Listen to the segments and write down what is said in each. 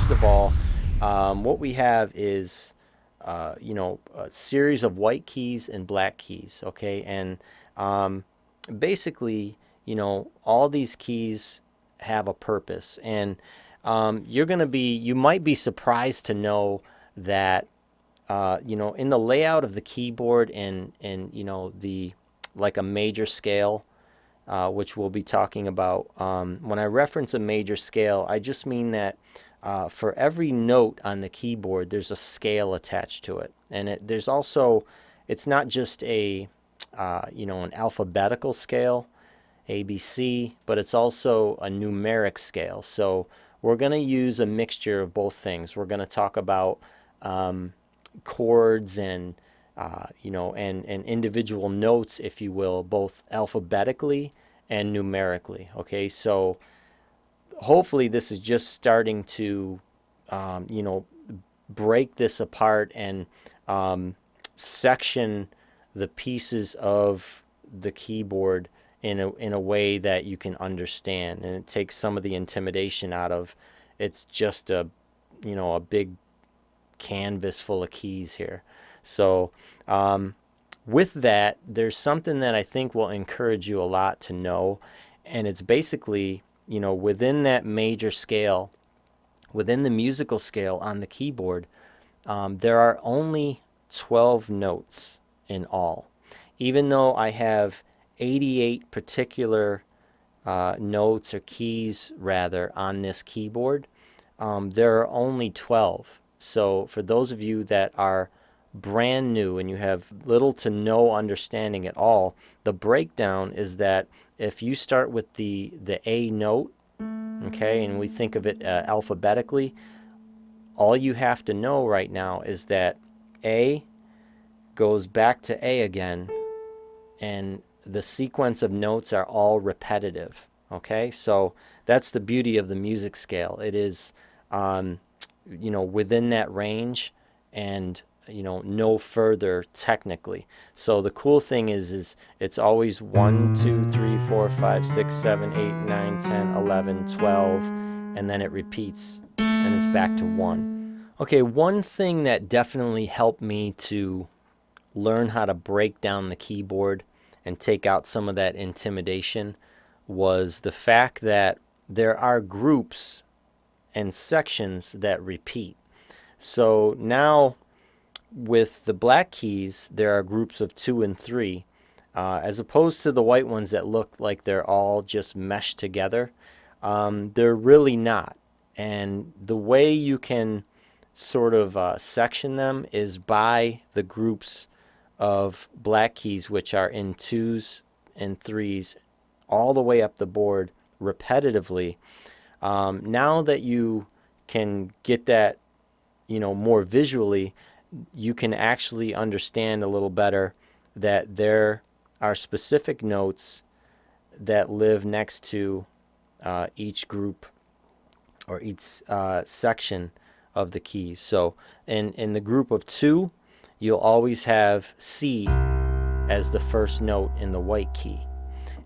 first of all, what we have is, a series of white keys and black keys, okay? And um, basically, all these keys have a purpose. And you might be surprised to know that, in the layout of the keyboard and like a major scale, which we'll be talking about. When I reference a major scale, I just mean that for every note on the keyboard, there's a scale attached to it, and there's also, it's not just an alphabetical scale, ABC, but it's also a numeric scale. So we're going to use a mixture of both things. We're going to talk about chords and individual notes, if you will, both alphabetically and numerically. Okay, so hopefully this is just starting to, you know, break this apart and section the pieces of the keyboard in a way that you can understand, and it takes some of the intimidation out of. It's just a big canvas full of keys here. So with that, there's something that I think will encourage you a lot to know, and it's basically, within that major scale, within the musical scale on the keyboard, there are only 12 notes in all. Even though I have 88 particular notes or keys, rather, on this keyboard, there are only 12. So for those of you that are brand new and you have little to no understanding at all, the breakdown is that if you start with the A note, okay, and we think of it alphabetically, all you have to know right now is that A goes back to A again, and the sequence of notes are all repetitive. Okay, so that's the beauty of the music scale. It is, within that range, and no further technically. So the cool thing is it's always 1, 2, 3, 4, 5, 6, 7, 8, 9, 10, 11, 12, and then it repeats and it's back to 1. Okay, one thing that definitely helped me to learn how to break down the keyboard and take out some of that intimidation was the fact that there are groups and sections that repeat. So now with the black keys, there are groups of 2 and 3, as opposed to the white ones that look like they're all just meshed together. They're really not. And the way you can sort of section them is by the groups of black keys, which are in 2s and 3s all the way up the board repetitively. Now that you can get that, more visually, you can actually understand a little better that there are specific notes that live next to each group or each section of the keys. So in the group of 2, you'll always have C as the first note in the white key.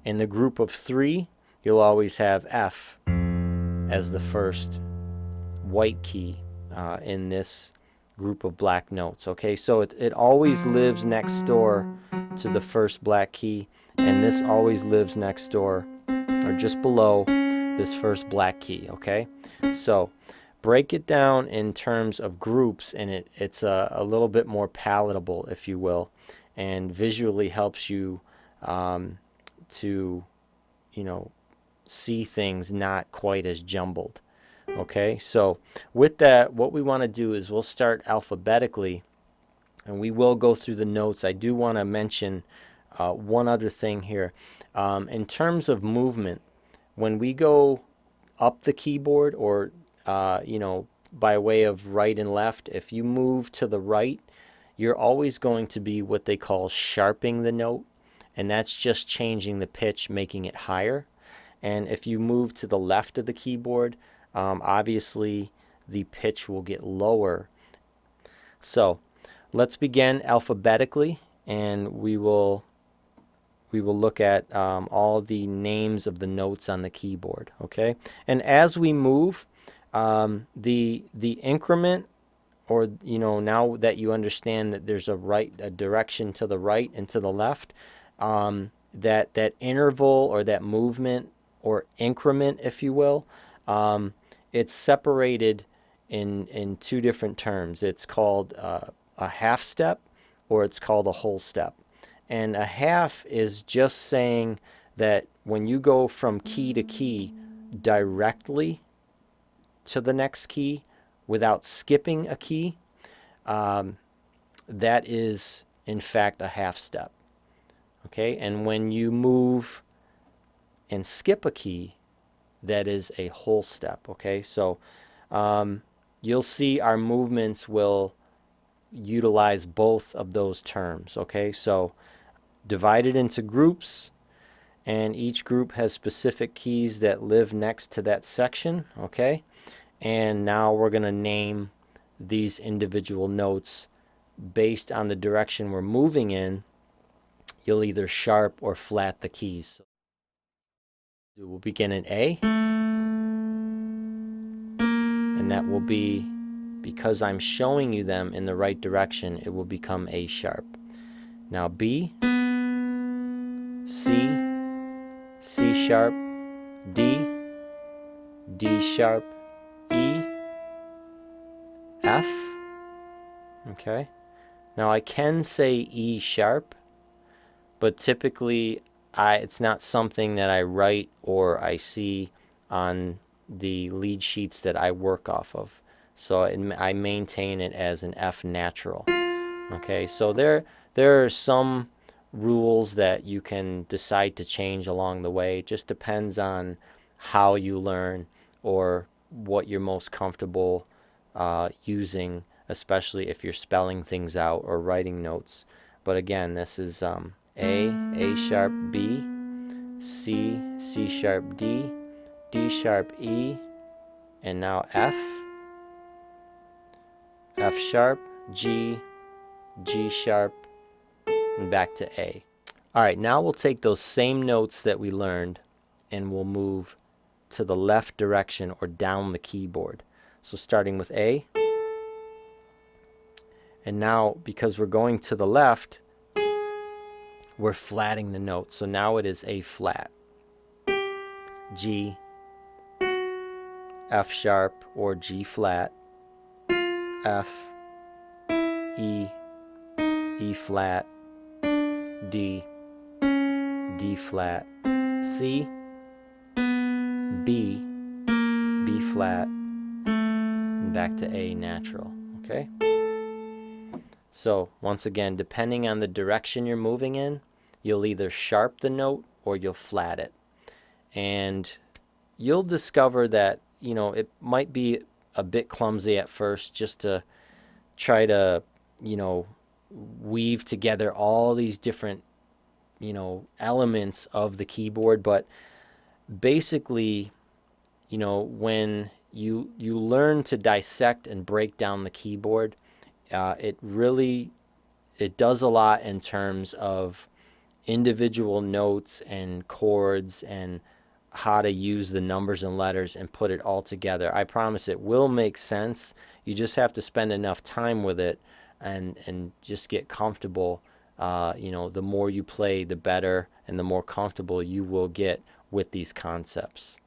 In the group of 3, you'll always have F as the first white key in this group of black notes. Okay, so it always lives next door to the first black key, and this always lives next door or just below this first black key. Okay, so break it down in terms of groups, and it's a little bit more palatable, if you will, and visually helps you to see things not quite as jumbled. Okay, so with that, what we want to do is we'll start alphabetically, and we will go through the notes. I do want to mention one other thing here. In terms of movement, when we go up the keyboard, or by way of right and left, if you move to the right, you're always going to be what they call sharping the note, and that's just changing the pitch, making it higher. And if you move to the left of the keyboard, obviously the pitch will get lower. So let's begin alphabetically, and we will look at all the names of the notes on the keyboard. Okay, and as we move, The increment, or now that you understand that there's a direction to the right and to the left, that interval or that movement or increment, if you will, it's separated in two different terms. It's called a half step, or it's called a whole step. And a half is just saying that when you go from key to key directly to the next key without skipping a key, that is in fact a half step. Okay, and when you move and skip a key, that is a whole step. Okay, so you'll see our movements will utilize both of those terms. Okay, so divided into groups, and each group has specific keys that live next to that section. Okay, and now we're going to name these individual notes based on the direction we're moving in. You'll either sharp or flat the keys. We'll begin in A, and that will be, because I'm showing you them in the right direction, it will become A sharp. Now B, C, C sharp, D, D sharp, E, F. Okay. Now I can say E sharp, but typically it's not something that I write or I see on the lead sheets that I work off of. So I maintain it as an F natural. Okay, so there are some rules that you can decide to change along the way. It just depends on how you learn or what you're most comfortable using, especially if you're spelling things out or writing notes. But again, this is A sharp, B, C, C sharp, D, D sharp, E, and now F, F sharp, G, G sharp, and back to A. All right, now we'll take those same notes that we learned and we'll move to the left direction or down the keyboard. So starting with A, and now because we're going to the left, we're flatting the note. So now it is A flat, G, F sharp or G flat, F, E, E flat, D, D flat, C, B, B flat, and back to A natural. Okay? So once again, depending on the direction you're moving in, you'll either sharp the note or you'll flat it. And you'll discover that, it might be a bit clumsy at first just to try to, weave together all these different, elements of the keyboard. But basically, when you learn to dissect and break down the keyboard, it does a lot in terms of individual notes and chords and how to use the numbers and letters and put it all together. I promise it will make sense. You just have to spend enough time with it and just get comfortable. The more you play, the better, and the more comfortable you will get with these concepts.